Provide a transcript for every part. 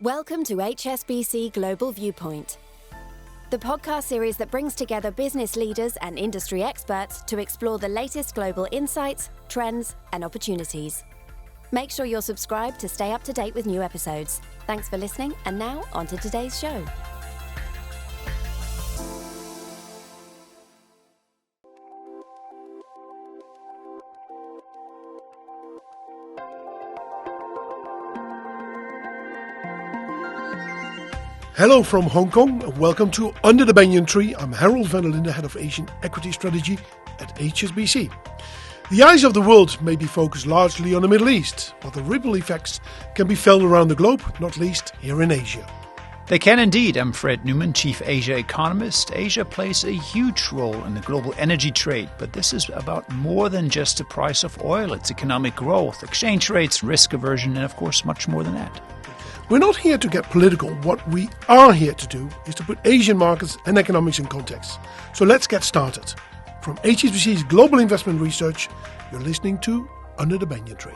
Welcome to HSBC Global Viewpoint, the podcast series that brings together business leaders and industry experts to explore the latest global insights, trends, and opportunities. Make sure you're subscribed to stay up to date with new episodes. Thanks for listening, and now on to today's show. Hello from Hong Kong and welcome to Under the Banyan Tree. I'm Herald and Fred, Head of Asian Equity Strategy at HSBC. The eyes of the world may be focused largely on the Middle East, but the ripple effects can be felt around the globe, not least here in Asia. They can indeed. I'm Fred Newman, Chief Asia Economist. Asia plays a huge role in the global energy trade, but this is about more than just the price of oil. It's economic growth, exchange rates, risk aversion, and of course much more than that. We're not here to get political. What we are here to do is to put Asian markets and economics in context. So let's get started. From HSBC's Global Investment Research, you're listening to Under the Banyan Tree.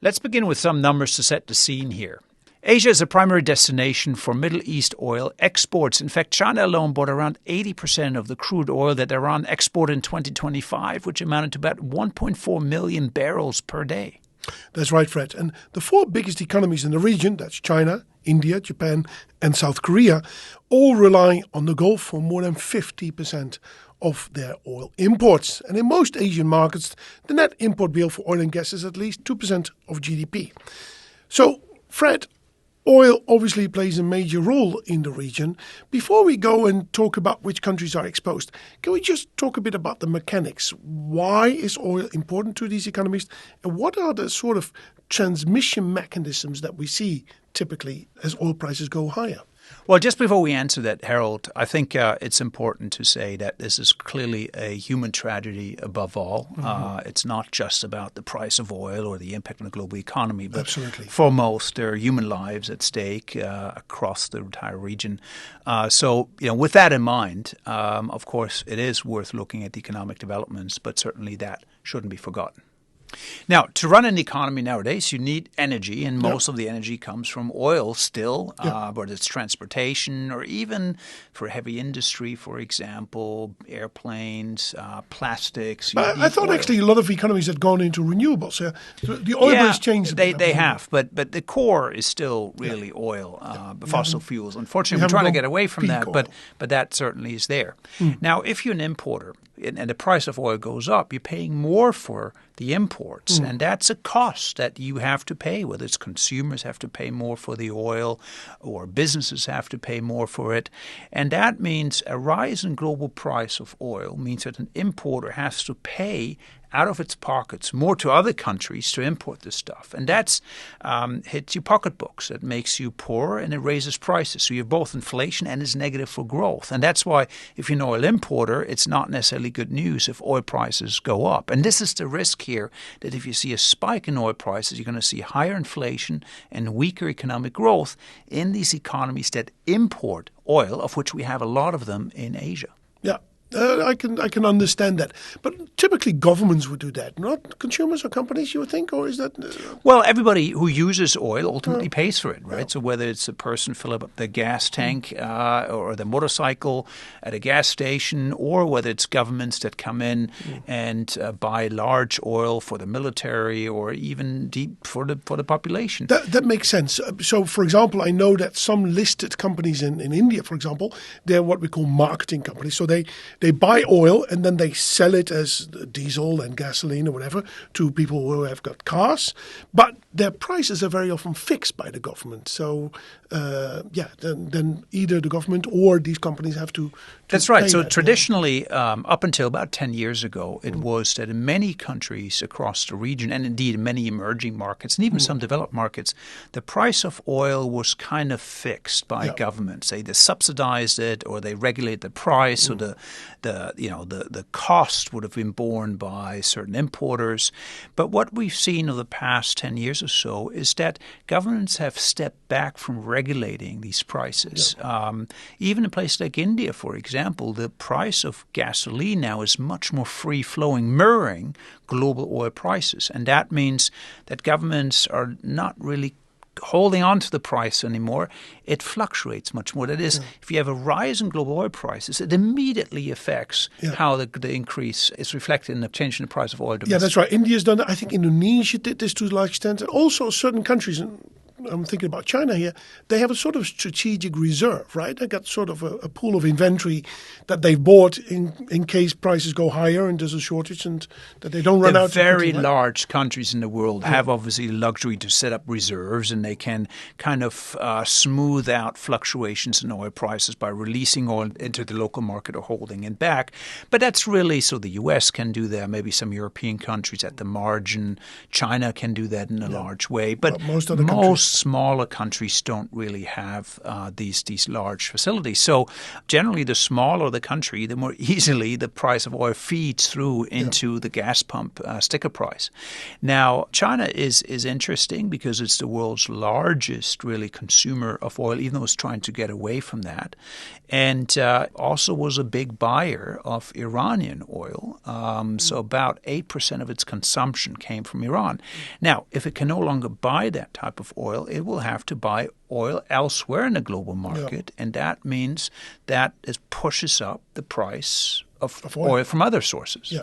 Let's begin with some numbers to set the scene here. Asia is a primary destination for Middle East oil exports. In fact, China alone bought around 80% of the crude oil that Iran exported in 2025, which amounted to about 1.4 million barrels per day. That's right, Fred. And the four biggest economies in the region, that's China, India, Japan, and South Korea, all rely on the Gulf for more than 50% of their oil imports. And in most Asian markets, the net import bill for oil and gas is at least 2% of GDP. So, Fred, oil obviously plays a major role in the region. Before we go and talk about which countries are exposed, can we just talk a bit about the mechanics? Why is oil important to these economies? And what are the sort of transmission mechanisms that we see typically as oil prices go higher? Well, just before we answer that, Harold, I think it's important to say that this is clearly a human tragedy above all. It's not just about the price of oil or the impact on the global economy, but Absolutely. For most, there are human lives at stake across the entire region. So, with that in mind, of course, it is worth looking at the economic developments, but certainly that shouldn't be forgotten. Now, to run an economy nowadays, you need energy, and most of the energy comes from oil still, whether it's transportation or even for heavy industry, for example, airplanes, plastics. I thought actually a lot of economies had gone into renewables. The oil base changed. They have, but the core is still really oil, fossil fuels. Unfortunately, we're trying to get away from that, but that certainly is there. Now, if you're an importer, and the price of oil goes up, you're paying more for the imports. And that's a cost that you have to pay, whether it's consumers have to pay more for the oil or businesses have to pay more for it. And that means a rise in global price of oil means that an importer has to pay out of its pockets more to other countries to import this stuff. And that's hits your pocketbooks. It makes you poorer and it raises prices. So you have both inflation and it's negative for growth. And that's why if you're an oil importer, it's not necessarily good news if oil prices go up. And this is the risk here, that if you see a spike in oil prices, you're going to see higher inflation and weaker economic growth in these economies that import oil, of which we have a lot of them in Asia. Yeah. I can understand that. But typically governments would do that, not consumers or companies, you would think, or is that... Well, everybody who uses oil ultimately pays for it, right? Yeah. So whether it's a person filling up the gas tank or the motorcycle at a gas station, or whether it's governments that come in and buy large oil for the military or even deep for the population. That makes sense. So, for example, I know that some listed companies in India, for example, they're what we call marketing companies. So they buy oil and then they sell it as diesel and gasoline or whatever to people who have got cars. But their prices are very often fixed by the government. So, then either the government or these companies have to That's right. So traditionally, up until about 10 years ago, it was that in many countries across the region, and indeed in many emerging markets and even some developed markets, the price of oil was kind of fixed by governments. They subsidized it or they regulate the price, so the cost would have been borne by certain importers. But what we've seen over the past 10 years or so is that governments have stepped back from regulating these prices. Even in places like India, for example, the price of gasoline now is much more free-flowing, mirroring global oil prices. And that means that governments are not really holding on to the price anymore. It fluctuates much more. That is, if you have a rise in global oil prices, it immediately affects how the increase is reflected in the change in the price of oil. Yeah, that's right. India's done it. I think Indonesia did this to a large extent. And also certain countries, and I'm thinking about China here, they have a sort of strategic reserve, right? They got sort of a pool of inventory that they've bought in case prices go higher and there's a shortage and that they don't run out. The very large countries in the world have obviously the luxury to set up reserves, and they can kind of smooth out fluctuations in oil prices by releasing oil into the local market or holding it back. But that's really, so the U.S. can do that, maybe some European countries at the margin. China can do that in a large way. But most other countries, smaller countries don't really have these large facilities. So generally, the smaller the country, the more easily the price of oil feeds through into the gas pump sticker price. Now, China is interesting because it's the world's largest really consumer of oil, even though it's trying to get away from that, and also was a big buyer of Iranian oil. So about 8% of its consumption came from Iran. Now, if it can no longer buy that type of oil, it will have to buy oil elsewhere in the global market, and that means that it pushes up the price of oil from other sources. Yeah.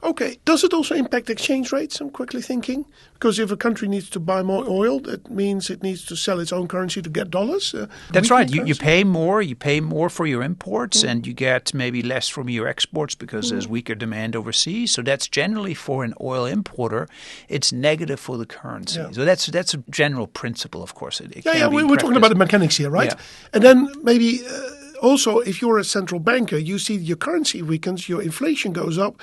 Okay. Does it also impact exchange rates? I'm quickly thinking. Because if a country needs to buy more oil, that means it needs to sell its own currency to get dollars. That's right. You pay more. You pay more for your imports, and you get maybe less from your exports because there's weaker demand overseas. So that's generally, for an oil importer, it's negative for the currency. So that's a general principle, of course. We're talking about the mechanics here, right? And then maybe also, if you're a central banker, you see your currency weakens, your inflation goes up.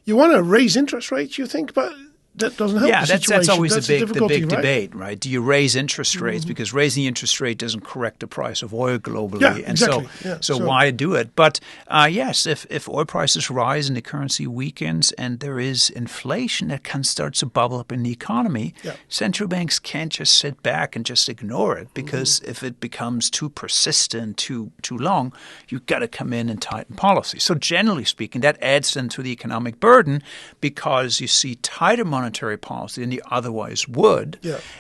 You want to raise interest rates, you think, but that doesn't help the situation. That's always the big right? debate, right? Do you raise interest rates? Because raising the interest rate doesn't correct the price of oil globally. Yeah, and exactly. So why do it? But yes, if oil prices rise and the currency weakens and there is inflation that can start to bubble up in the economy, central banks can't just sit back and just ignore it, because if it becomes too persistent, too long, you've got to come in and tighten policy. So generally speaking, that adds then to the economic burden, because you see tighter monetary policy than you otherwise would,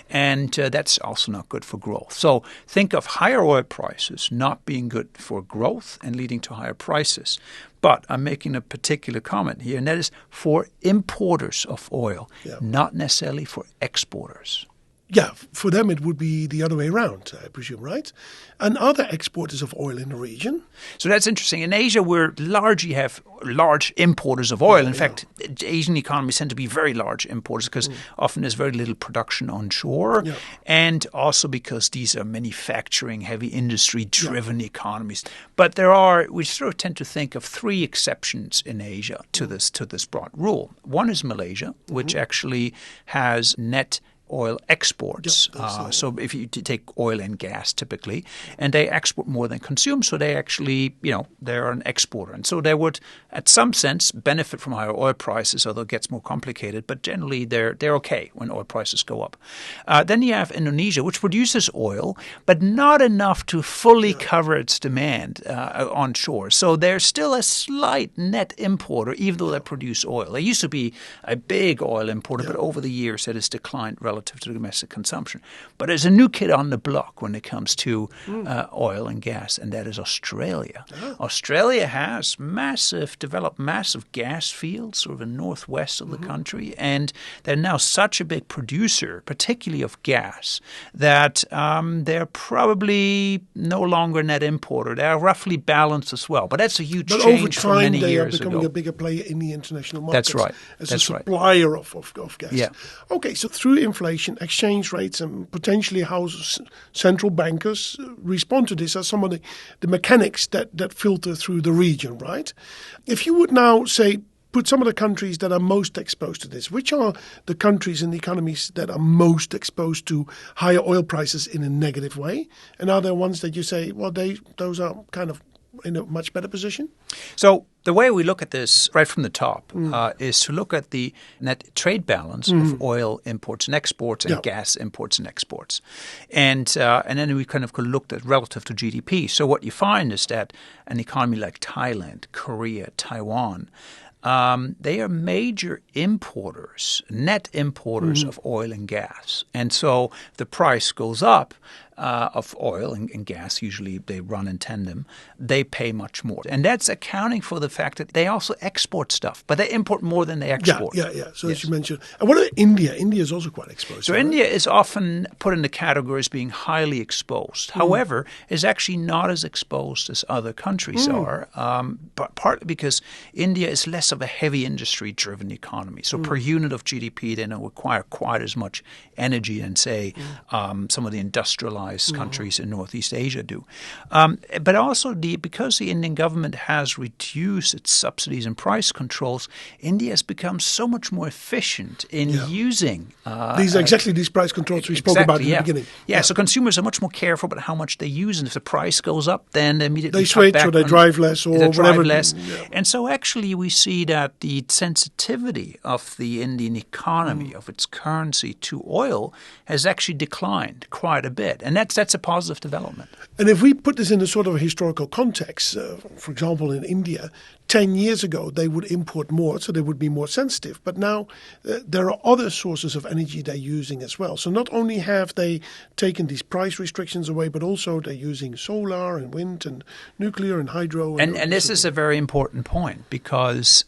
and that's also not good for growth. So think of higher oil prices not being good for growth and leading to higher prices. But I'm making a particular comment here, and that is for importers of oil, not necessarily for exporters. Yeah, for them it would be the other way around, I presume, right? And are there exporters of oil in the region? So that's interesting. In Asia, we largely have large importers of oil. In fact, Asian economies tend to be very large importers because often there's very little production onshore, and also because these are manufacturing, heavy industry-driven economies. But we sort of tend to think of three exceptions in Asia to this broad rule. One is Malaysia, which actually has net oil exports. So if you take oil and gas typically, and they export more than consume, so they actually, they're an exporter. And so they would, at some sense, benefit from higher oil prices, although it gets more complicated. But generally, they're okay when oil prices go up. Then you have Indonesia, which produces oil, but not enough to fully cover its demand onshore. So they're still a slight net importer, even though they produce oil. They used to be a big oil importer, but over the years it has declined relative to domestic consumption. But there's a new kid on the block when it comes to oil and gas, and that is Australia. Australia has developed massive gas fields sort of in the northwest of the country, and they're now such a big producer, particularly of gas, that they're probably no longer a net importer. They're roughly balanced as well. But that's a huge change from many years ago. But over time, they are becoming a bigger player in the international markets. That's right. As a supplier of gas. Yeah. Okay, so through inflation, exchange rates, and potentially how central bankers respond to this are some of the mechanics that filter through the region, right? If you would now say, put some of the countries that are most exposed to this, which are the countries and the economies that are most exposed to higher oil prices in a negative way? And are there ones that you say, well, those are kind of in a much better position? So the way we look at this right from the top is to look at the net trade balance of oil imports and exports and gas imports and exports. And then we kind of looked at relative to GDP. So what you find is that an economy like Thailand, Korea, Taiwan, they are major importers, net importers of oil and gas. And so the price goes up of oil and gas, usually they run in tandem, they pay much more. And that's accounting for the fact that they also export stuff, but they import more than they export. Yeah. So as you mentioned. And what about India? India is also quite exposed. So India is often put in the category as being highly exposed. However, is actually not as exposed as other countries are, but partly because India is less of a heavy industry-driven economy. So per unit of GDP, they don't require quite as much energy than, say, some of the industrialized countries in Northeast Asia do. But also because the Indian government has reduced its subsidies and price controls, India has become so much more efficient in using these price controls we spoke about in the beginning. Yeah, so consumers are much more careful about how much they use, and if the price goes up, then they immediately they switch or they drive less or whatever. And so actually we see that the sensitivity of the Indian economy, of its currency to oil, has actually declined quite a bit. And that's a positive development. And if we put this in a sort of a historical context, for example, in India, 10 years ago, they would import more, so they would be more sensitive. But now there are other sources of energy they're using as well. So not only have they taken these price restrictions away, but also they're using solar and wind and nuclear and hydro. And this is a very important point because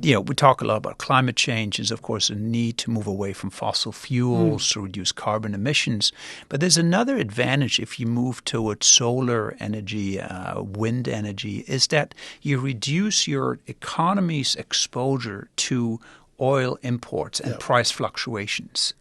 we talk a lot about climate change. There's, of course, a need to move away from fossil fuels to reduce carbon emissions. But there's another advantage if you move towards solar energy, wind energy, is that you reduce your economy's exposure to oil imports and price fluctuations.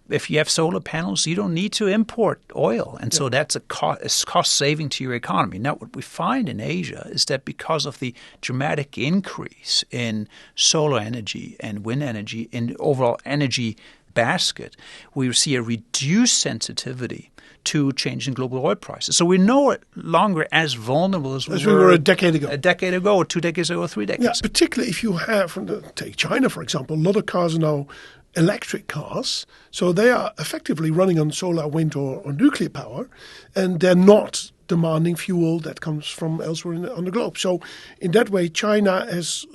If you have solar panels, you don't need to import oil. And so that's a cost saving to your economy. Now, what we find in Asia is that because of the dramatic increase in solar energy and wind energy in the overall energy basket, we see a reduced sensitivity to change in global oil prices. So we're no longer as vulnerable as we were a decade ago. A decade ago, or 2 decades ago, or 3 decades. Yeah, particularly if you have, take China, for example, a lot of cars are now electric cars. So they are effectively running on solar, wind or nuclear power, and they're not demanding fuel that comes from elsewhere on the globe. So in that way, China has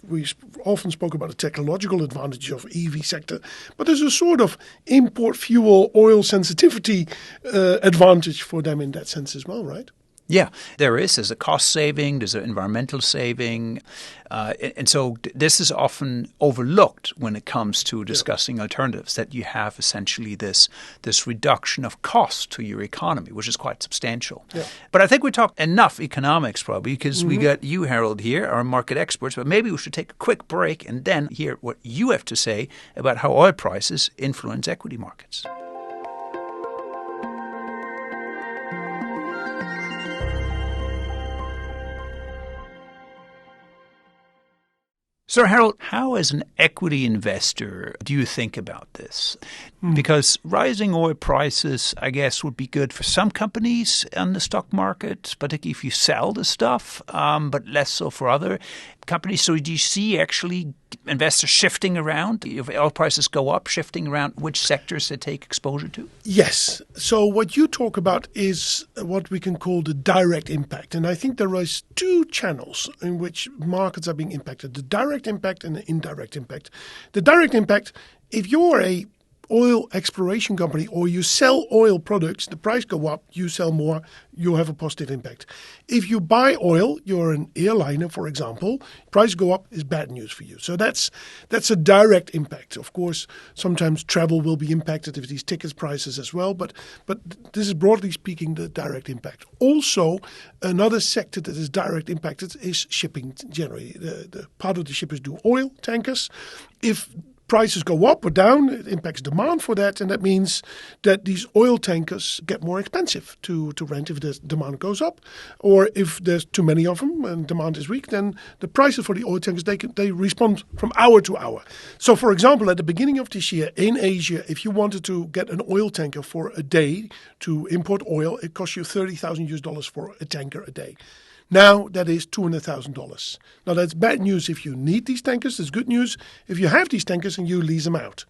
we often spoke about the technological advantage of EV sector, but there's a sort of import fuel oil sensitivity advantage for them in that sense as well, right? Yeah, there is. There's a cost saving, there's an environmental saving. And so this is often overlooked when it comes to discussing alternatives, that you have essentially this reduction of cost to your economy, which is quite substantial. Yeah. But I think we talked enough economics probably because we got you, Herald, here, our market experts. But maybe we should take a quick break and then hear what you have to say about how oil prices influence equity markets. So, Herald, how as an equity investor do you think about this? Because rising oil prices, I guess, would be good for some companies on the stock market, particularly if you sell the stuff, but less so for other companies. So do you see actually investors shifting around? If oil prices go up, shifting around which sectors they take exposure to? Yes. So what you talk about is what we can call the direct impact. And I think there is 2 channels in which markets are being impacted, the direct impact and the indirect impact. The direct impact, if you're a oil exploration company or you sell oil products, the price go up, you sell more, you have a positive impact. If you buy oil, you're an airliner, for example, price go up is bad news for you. So that's a direct impact. Of course, sometimes travel will be impacted if these tickets prices as well, but this is broadly speaking the direct impact. Also, another sector that is direct impacted is shipping generally. The part of the shippers do oil tankers. If prices go up or down, it impacts demand for that, and that means that these oil tankers get more expensive to rent if the demand goes up, or if there's too many of them and demand is weak, then the prices for the oil tankers, they respond from hour to hour. So, for example, at the beginning of this year in Asia, if you wanted to get an oil tanker for a day to import oil, it cost you $30,000 for a tanker a day. Now that is $200,000. Now that's bad news if you need these tankers. It's good news if you have these tankers and you lease them out.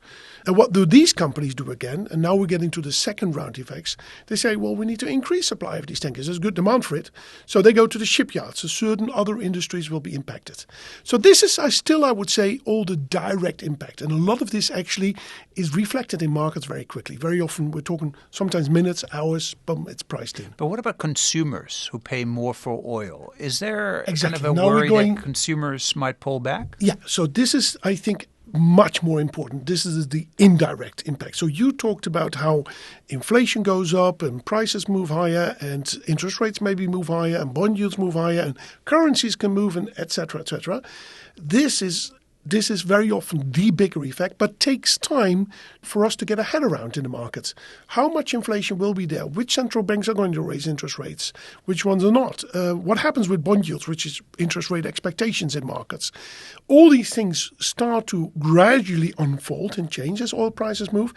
And what do these companies do again? And now we're getting to the second round effects. They say, well, we need to increase supply of these tankers. There's good demand for it. So they go to the shipyards. So certain other industries will be impacted. So this is, I would say, all the direct impact. And a lot of this actually is reflected in markets very quickly. Very often we're talking sometimes minutes, hours, boom, it's priced in. But what about consumers who pay more for oil? Is there exactly. kind of a worry that consumers might pull back? Yeah, so this is, I think, much more important. This is the indirect impact. So you talked about how inflation goes up and prices move higher and interest rates maybe move higher and bond yields move higher and currencies can move and et cetera, et cetera. This is very often the bigger effect, but takes time for us to get a head around in the markets. How much inflation will be there? Which central banks are going to raise interest rates? Which ones are not? What happens with bond yields, which is interest rate expectations in markets? All these things start to gradually unfold and change as oil prices move.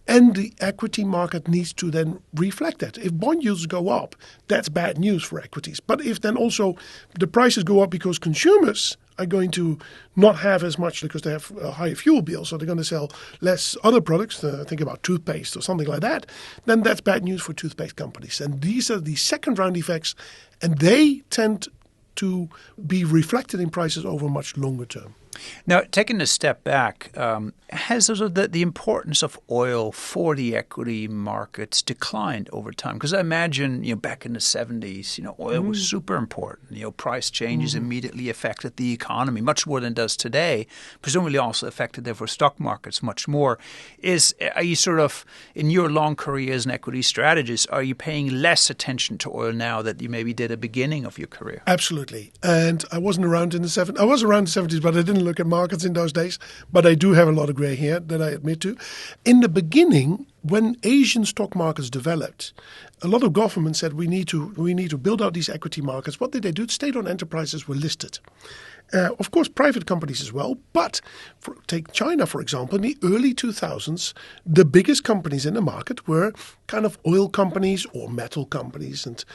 And the equity market needs to then reflect that. If bond yields go up, that's bad news for equities. But if then also the prices go up because consumers are going to not have as much because they have a higher fuel bill, so they're going to sell less other products, think about toothpaste or something like that, then that's bad news for toothpaste companies. And these are the second round effects, and they tend to be reflected in prices over a much longer term. Now, taking a step back, has the importance of oil for the equity markets declined over time? Because I imagine, back in the 70s, oil was super important. Price changes immediately affected the economy much more than it does today. Presumably also affected, therefore, stock markets much more. Are you sort of, in your long career as an equity strategist, are you paying less attention to oil now that you maybe did at the beginning of your career? Absolutely. And I wasn't around in the 70s. I was around in the 70s, but I didn't look at markets in those days. But I do have a lot of gray hair, that I admit to. In the beginning, when Asian stock markets developed, a lot of governments said we need to build out these equity markets. What did they do? State-owned enterprises were listed. Of course, private companies as well. But take China, for example. In the early 2000s, the biggest companies in the market were kind of oil companies or metal companies and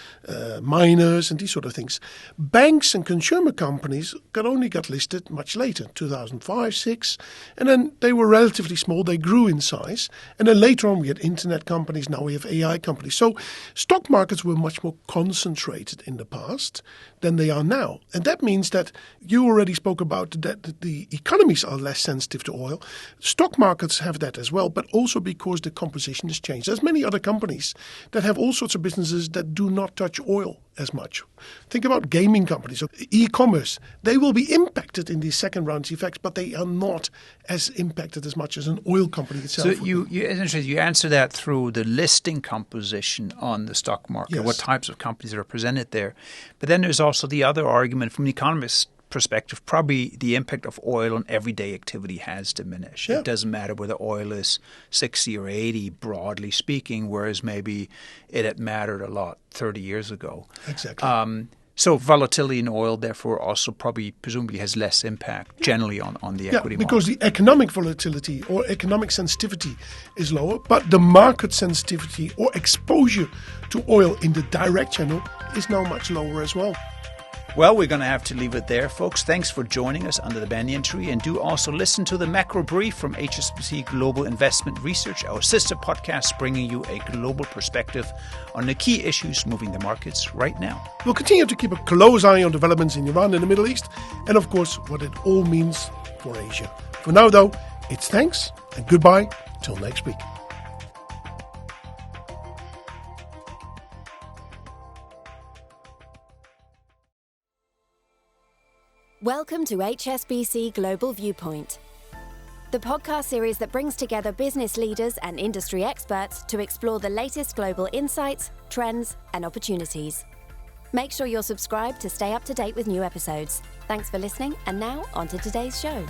miners and these sort of things. Banks and consumer companies only got listed much later, 2005, 6. And then they were relatively small. They grew in size. And then later on, we had internet companies. Now we have AI companies. So stock markets were much more concentrated in the past than they are now. And that means that you already spoke about that the economies are less sensitive to oil. Stock markets have that as well, but also because the composition has changed. There's many other companies that have all sorts of businesses that do not touch oil as much. Think about gaming companies or e-commerce. They will be impacted in these second round effects, but they are not as impacted as much as an oil company itself. So you answer that through the listing composition on the stock market, yes. What types of companies are represented there. But then there's also the other argument from the economist's perspective, probably the impact of oil on everyday activity has diminished. Yeah. It doesn't matter whether oil is 60 or 80, broadly speaking, whereas maybe it had mattered a lot 30 years ago. Exactly. So volatility in oil, therefore, also presumably has less impact generally on the equity market. Because the economic volatility or economic sensitivity is lower, but the market sensitivity or exposure to oil in the direct channel is now much lower as well. Well, we're going to have to leave it there, folks. Thanks for joining us under the Banyan tree. And do also listen to the Macro Brief from HSBC Global Investment Research, our sister podcast bringing you a global perspective on the key issues moving the markets right now. We'll continue to keep a close eye on developments in Iran and the Middle East, and of course, what it all means for Asia. For now, though, it's thanks and goodbye till next week. Welcome to HSBC Global Viewpoint, the podcast series that brings together business leaders and industry experts to explore the latest global insights, trends, and opportunities. Make sure you're subscribed to stay up to date with new episodes. Thanks for listening, and now on to today's show.